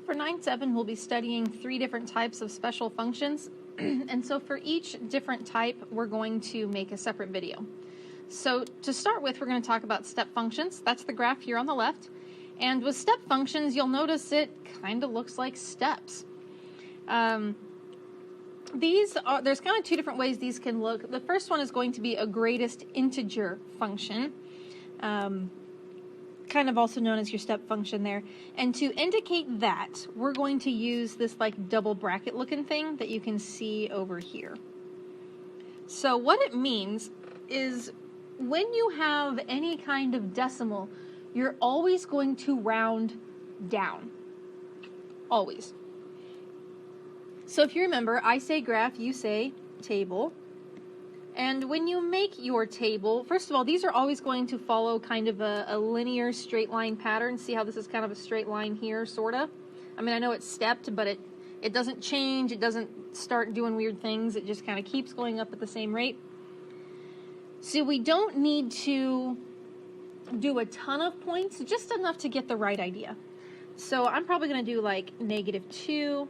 For 9-7, we'll be studying 3 different types of special functions. And so for each different type, we're going to make a separate video. So to start with, we're going to talk about step functions. That's the graph here on the left. And with step functions, you'll notice it kind of looks like steps. There's kind of 2 different ways these can look. The first one is going to be a greatest integer function. Kind of also known as your step function there. And to indicate that, we're going to use this like double bracket looking thing that you can see over here. So what it means is when you have any kind of decimal, you're always going to round down. Always. So if you remember, I say graph, you say table. And when you make your table, first of all, these are always going to follow kind of a linear straight line pattern. See how this is kind of a straight line here, sort of? I mean, I know it's stepped, but it doesn't change. It doesn't start doing weird things. It just kind of keeps going up at the same rate. So we don't need to do a ton of points, just enough to get the right idea. So I'm probably going to do like -2,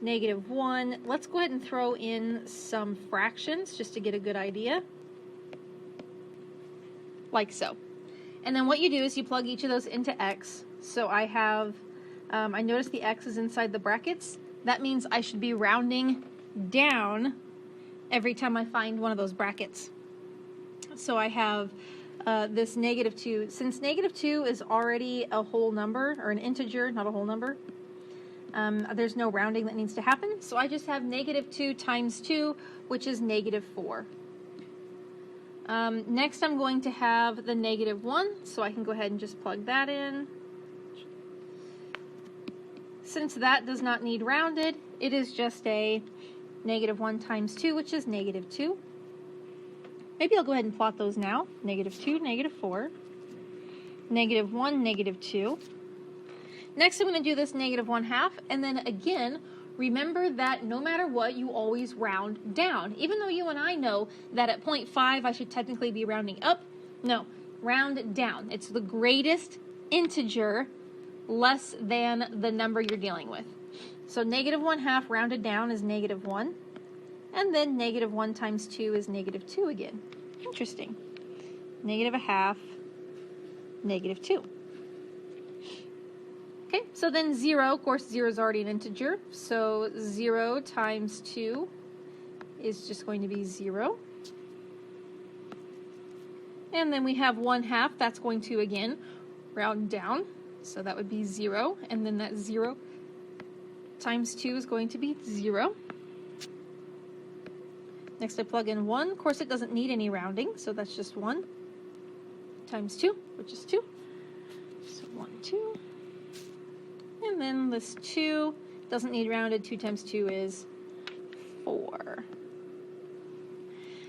-1. Let's go ahead and throw in some fractions just to get a good idea. Like so. And then what you do is you plug each of those into x. So I have, I notice the x is inside the brackets. That means I should be rounding down every time I find one of those brackets. So I have this -2. Since -2 is already a whole number, or an integer, not a whole number, there's no rounding that needs to happen, so I just have -2 times 2, which is -4. Next I'm going to have the -1, so I can go ahead and just plug that in. Since that does not need rounded, it is just a -1 times 2, which is -2. Maybe I'll go ahead and plot those now. -2, -4, -1, -2. Next, I'm going to do this -1/2, and then again, remember that no matter what, you always round down. Even though you and I know that at 0.5, I should technically be rounding up. No, round down. It's the greatest integer less than the number you're dealing with. So -1/2 rounded down is -1, and then -1 times 2 is -2 again. Interesting. -1/2, -2. Okay, so then 0, of course 0 is already an integer, so 0 times 2 is just going to be 0. And then we have 1/2, that's going to again round down, so that would be 0, and then that 0 times 2 is going to be 0. Next I plug in 1, of course it doesn't need any rounding, so that's just 1 times 2, which is 2, so 1, 2. And then this 2 doesn't need rounded. 2 times 2 is 4.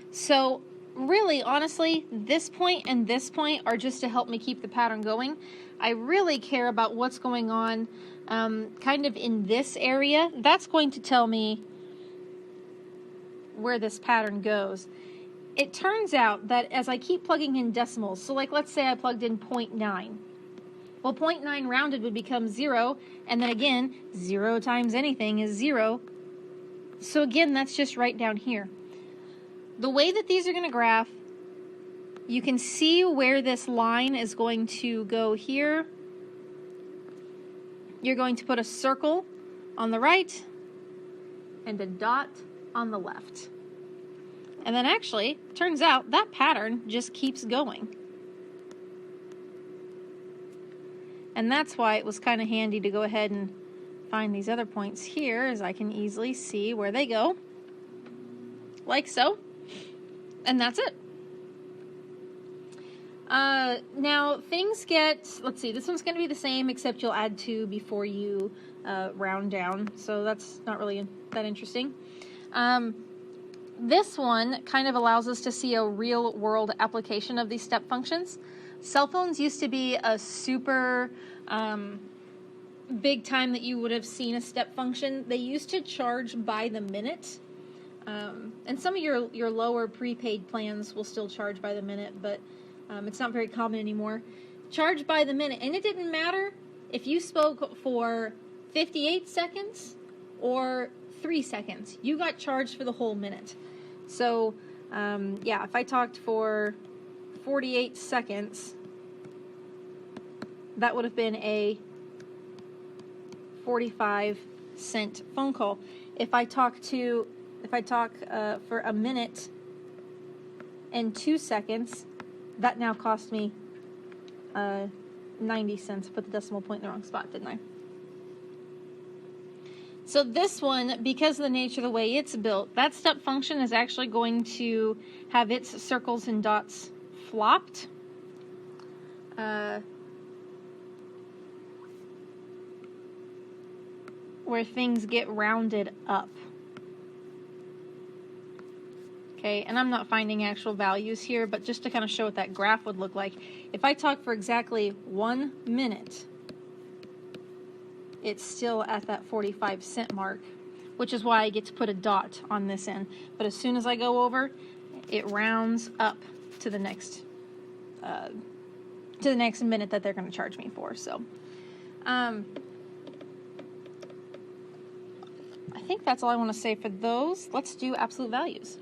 So really, honestly, this point and this point are just to help me keep the pattern going. I really care about what's going on kind of in this area. That's going to tell me where this pattern goes. It turns out that as I keep plugging in decimals, so like let's say I plugged in 0.9. Well, 0.9 rounded would become 0, and then again, 0 times anything is 0. So again, that's just right down here. The way that these are going to graph, you can see where this line is going to go here. You're going to put a circle on the right and a dot on the left. And then actually, turns out that pattern just keeps going. And that's why it was kind of handy to go ahead and find these other points here, as I can easily see where they go. Like so. And that's it. Now things get, let's see, this one's going to be the same, except you'll add 2 before you round down. So that's not really that interesting. This one kind of allows us to see a real world application of these step functions. Cell phones used to be a super big time that you would have seen a step function. They used to charge by the minute. And some of your lower prepaid plans will still charge by the minute, but it's not very common anymore. Charge by the minute. And it didn't matter if you spoke for 58 seconds or 3 seconds. You got charged for the whole minute. So, yeah, if I talked for 48 seconds, that would have been a 45-cent phone call. If I talk for a minute and 2 seconds, that now cost me 90 cents. Put the decimal point in the wrong spot, didn't I? So this one, because of the nature of the way it's built, that step function is actually going to have its circles and dots flopped. Where things get rounded up. Okay, and I'm not finding actual values here, but just to kind of show what that graph would look like. If I talk for exactly 1 minute, it's still at that 45-cent mark, which is why I get to put a dot on this end. But as soon as I go over, it rounds up to the next minute that they're going to charge me for. So, I think that's all I want to say for those. Let's do absolute values.